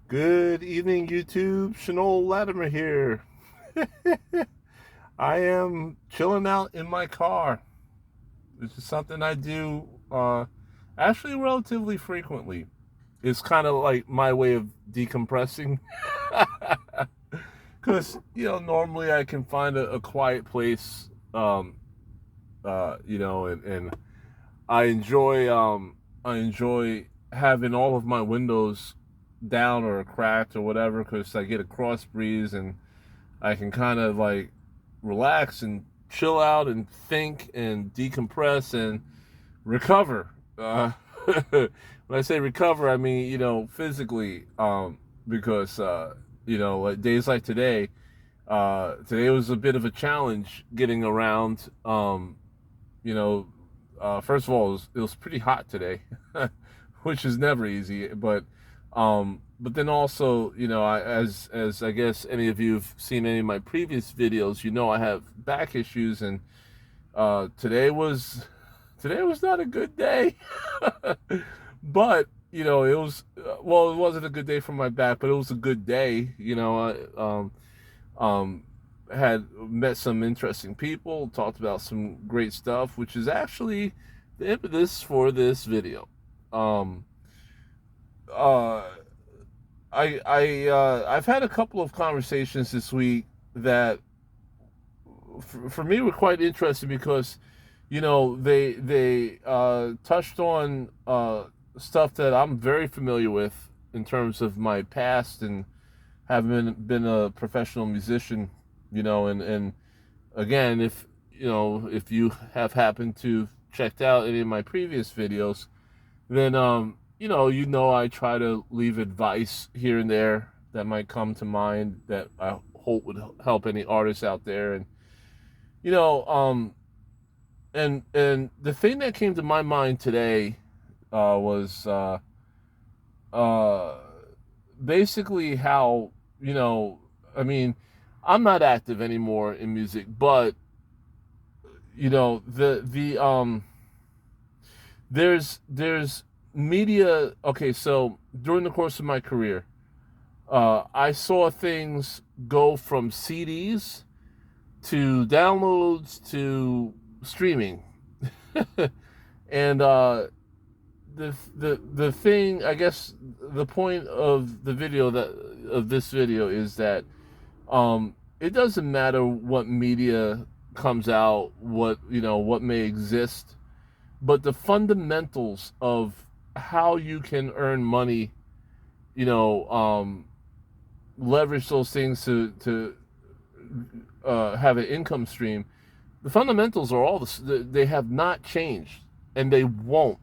Good evening, YouTube. Chanel Latimer here. I am chilling out in my car. This is something I do actually relatively frequently. It's kind of like my way of decompressing. Because, normally I can find a quiet place, and I enjoy having all of my windows down or cracked or whatever because I get a cross breeze and I can kind of like relax and chill out and think and decompress and recover. When I say recover, I mean physically, because like days like today, today was a bit of a challenge getting around. You know, First of all, it was pretty hot today, which is never easy. But then also, as I guess any of you've seen any of my previous videos, I have back issues, and today was not a good day. But it was well, it wasn't a good day for my back, but it was a good day. Um, had met some interesting people, talked about some great stuff, which is actually the impetus for this video. Um, uh, I've had a couple of conversations this week that, for me, were quite interesting because, they touched on stuff that I'm very familiar with in terms of my past and having been a professional musician, and again, if you have happened to checked out any of my previous videos, then I try to leave advice here and there that might come to mind that I hope would help any artists out there. And you know and the thing that came to my mind today was uh basically how, I mean, I'm not active anymore in music, but the there's media. Okay, so during the course of my career, I saw things go from CDs to downloads to streaming. And the thing, I guess, the point of this video is that it doesn't matter what media comes out, what may exist, but the fundamentals of how you can earn money, you know, um, leverage those things to have an income stream. The fundamentals are all they have not changed, and they won't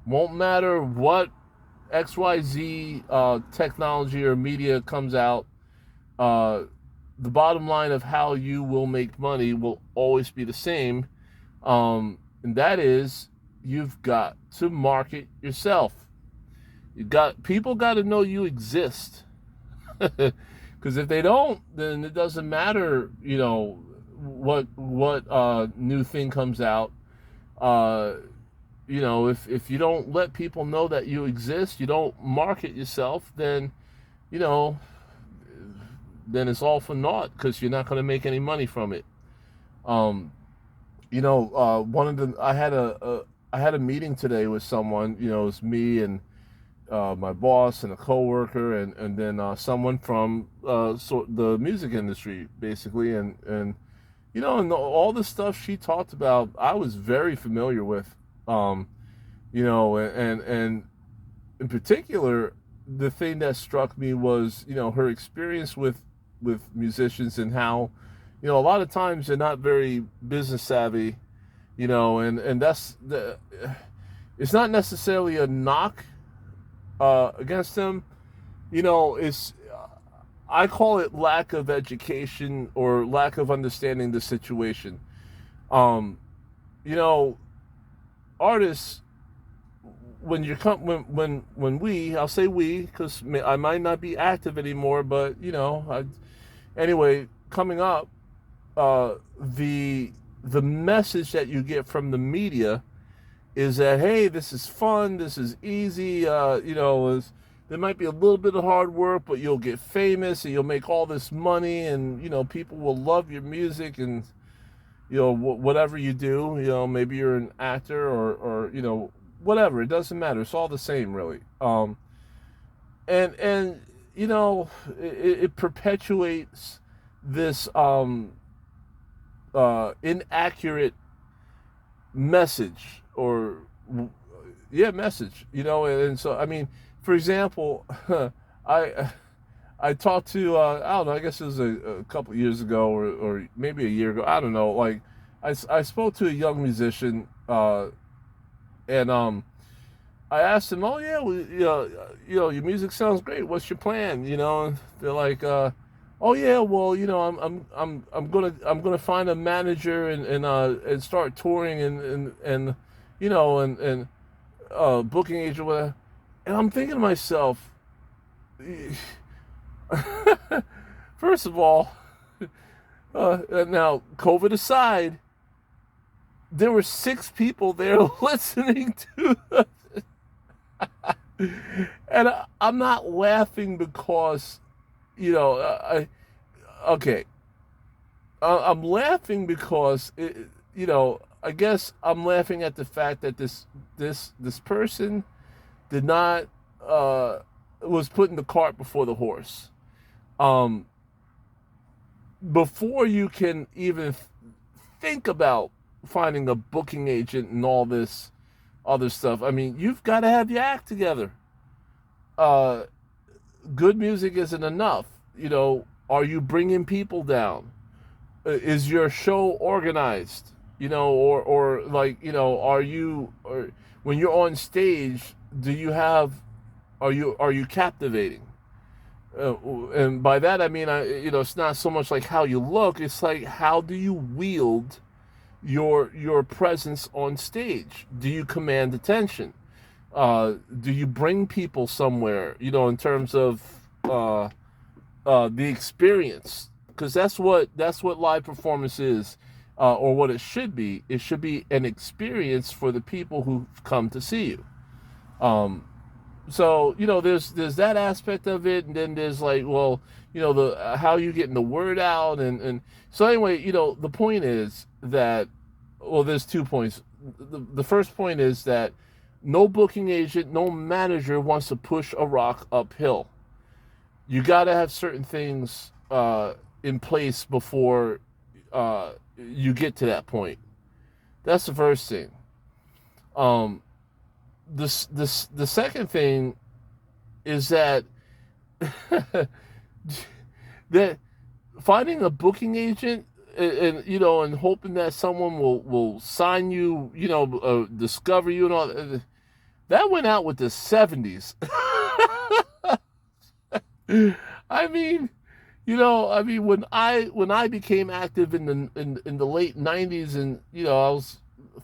matter what XYZ technology or media comes out. Uh, the bottom line of how you will make money will always be the same, and that is you've got to market yourself. People got to know you exist, because if they don't, then it doesn't matter. What new thing comes out. Uh, if you don't let people know that you exist, you don't market yourself, then you know then it's all for naught because you're not going to make any money from it. Um, one of the I had a meeting today with someone. It was me and my boss and a coworker, and then someone from the music industry, basically, and all the stuff she talked about, I was very familiar with. Um, and in particular, the thing that struck me was her experience with musicians, and how a lot of times they're not very business savvy, and that's the it's not necessarily a knock against them. It's I call it lack of education or lack of understanding the situation. um you know Artists, when you come when we I'll say we because I might not be active anymore, but anyway, coming up, the message that you get from the media is that, hey, this is fun, this is easy, there might be a little bit of hard work, but you'll get famous and you'll make all this money, and people will love your music, and whatever you do, maybe you're an actor, or whatever. It doesn't matter. It's all the same, really. And it perpetuates this inaccurate message, or yeah, message. And so, I mean, for example, I I talked to I don't know, I guess it was a couple of years ago, or maybe a year ago, I don't know. Like, I spoke to a young musician, and I asked him, "Oh yeah, well, your music sounds great. What's your plan?" And they're like, "Oh yeah, well, I'm gonna find a manager, and start touring, and booking agent, whatever." And I'm thinking to myself, first of all, now COVID aside, there were 6 people there listening to and I'm not laughing because, okay, I'm laughing because I guess I'm laughing at the fact that this person did not was putting the cart before the horse. Um, Before you can even think about finding a booking agent and all this other stuff, I mean, you've got to have your act together. Uh, Good music isn't enough. Are you bringing people down? Is your show organized? Or like, are you, or when you're on stage, do you have, are you captivating? And by that I mean, it's not so much like how you look. It's like, how do you wield your presence on stage? Do you command attention? Do you bring people somewhere? In terms of uh, the experience, because that's what live performance is, or what it should be. It should be an experience for the people who come to see you. Um, so there's that aspect of it, and then there's like, well, the how you getting the word out, and so anyway, the point is that, well, there's 2 points. The first point is that no booking agent, no manager wants to push a rock uphill. You got to have certain things in place before you get to that point. That's the first thing. um the second thing is that that finding a booking agent, and hoping that someone will sign you, discover you, and all that went out with the 70s. I mean, when I became active in the late 90s, and I was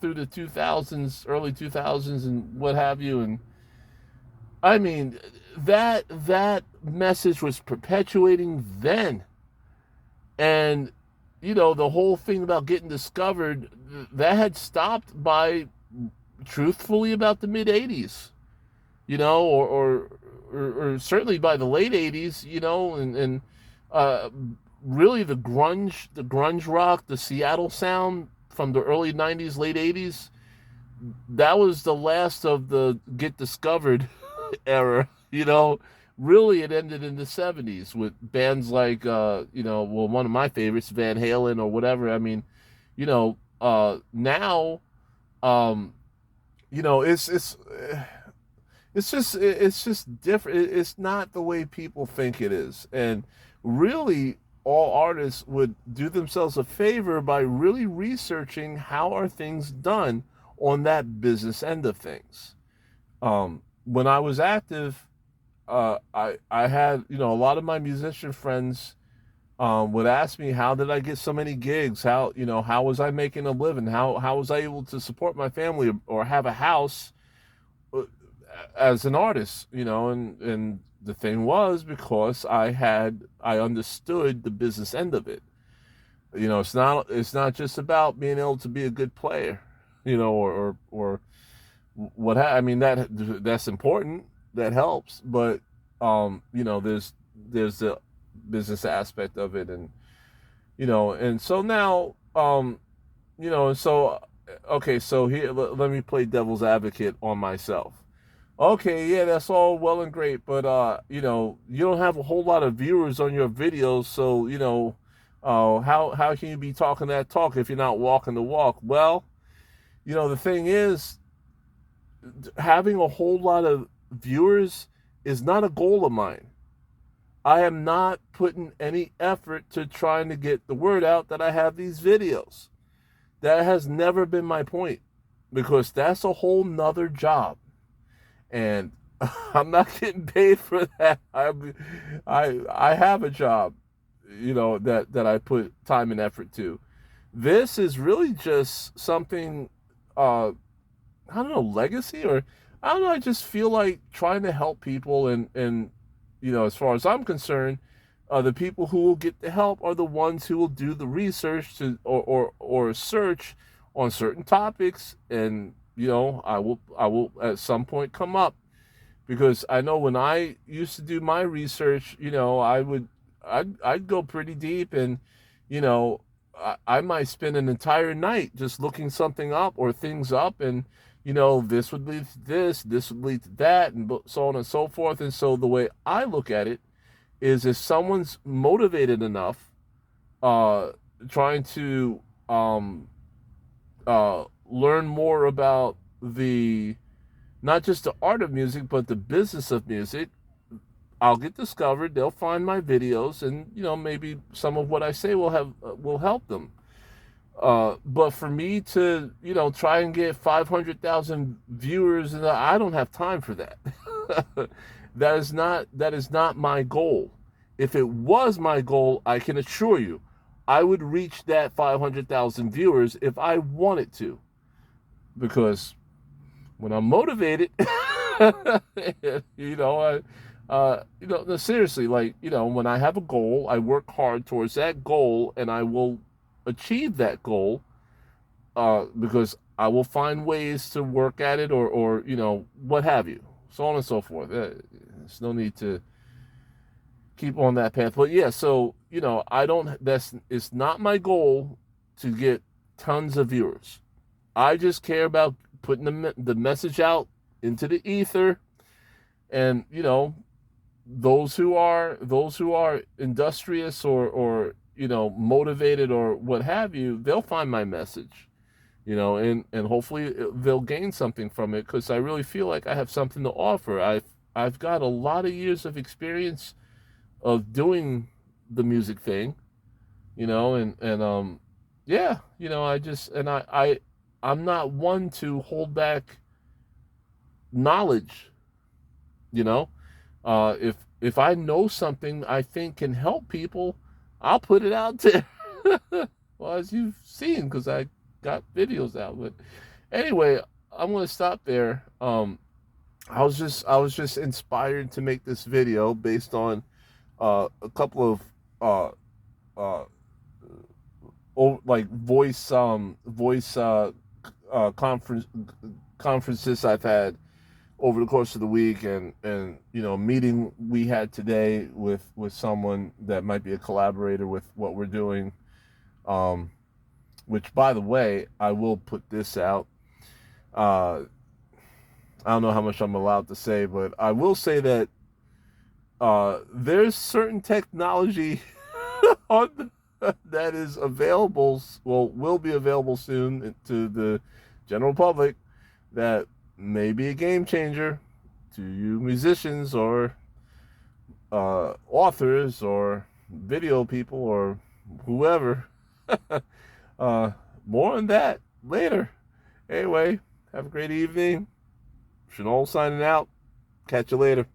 through the 2000s, early 2000s, and what have you, and I mean, that message was perpetuating then. And the whole thing about getting discovered, that had stopped by, truthfully, about the mid 80s, or certainly by the late 80s, and uh, really the grunge rock, the Seattle sound from the early 90s, late 80s, that was the last of the get discovered era. Really, it ended in the 70s with bands like, well, one of my favorites, Van Halen, or whatever. I mean, now, um, it's just different. It's not the way people think it is. And really, all artists would do themselves a favor by really researching how are things done on that business end of things. When I was active, I had, a lot of my musician friends would ask me, how did I get so many gigs? How was I making a living? How was I able to support my family, or have a house, uh, as an artist? And the thing was, because I understood the business end of it. It's not just about being able to be a good player, or what I mean, that's important, that helps, but there's the business aspect of it, and and so now, so okay, so here let me play devil's advocate on myself. Okay, yeah, that's all well and great, but you don't have a whole lot of viewers on your videos, so how can you be talking that talk if you're not walking the walk? Well, the thing is, having a whole lot of viewers is not a goal of mine. I am not putting any effort to trying to get the word out that I have these videos. That has never been my point, because that's a whole nother job, and I'm not getting paid for that. I have a job, that I put time and effort to. This is really just something, I don't know, legacy, or I don't know. I just feel like trying to help people, and as far as I'm concerned, the people who will get the help are the ones who will do the research to or search on certain topics, and I will at some point come up, because I know when I used to do my research, I'd go pretty deep, and you know I might spend an entire night just looking something up or things up, and this would lead to this would lead to that, and so on and so forth. And so the way I look at it is, if someone's motivated enough, uh, trying to learn more about the not just the art of music, but the business of music, I'll get discovered. They'll find my videos, and maybe some of what I say will help them. But for me to try and get 500,000 viewers, and I don't have time for that. That is not my goal. If it was my goal, I can assure you, I would reach that 500,000 viewers if I wanted to, because when I'm motivated, no, seriously, like, when I have a goal, I work hard towards that goal, and I will achieve that goal, because I will find ways to work at it, or what have you, so on and so forth. There's no need to keep on that path. But yeah, so, I don't, it's not my goal to get tons of viewers. I just care about putting the message out into the ether, and those who are industrious, or motivated, or what have you, they'll find my message, and hopefully they'll gain something from it, because I really feel like I have something to offer. I've got a lot of years of experience of doing the music thing, and yeah, I just, and I'm not one to hold back knowledge, you know. If I know something I think can help people, I'll put it out there. Well, as you've seen, because I got videos out. But anyway, I'm gonna stop there. I was just inspired to make this video based on a couple of uh, uh, like voice conferences I've had over the course of the week, and meeting we had today with someone that might be a collaborator with what we're doing, um which, by the way, I will put this out. uh I don't know how much I'm allowed to say, but I will say that there's certain technology on that is available, well, will be available soon to the general public, that may be a game changer to you musicians, or authors, or video people, or whoever. uh, More on that later. Anyway, have a great evening. Chanel signing out. Catch you later.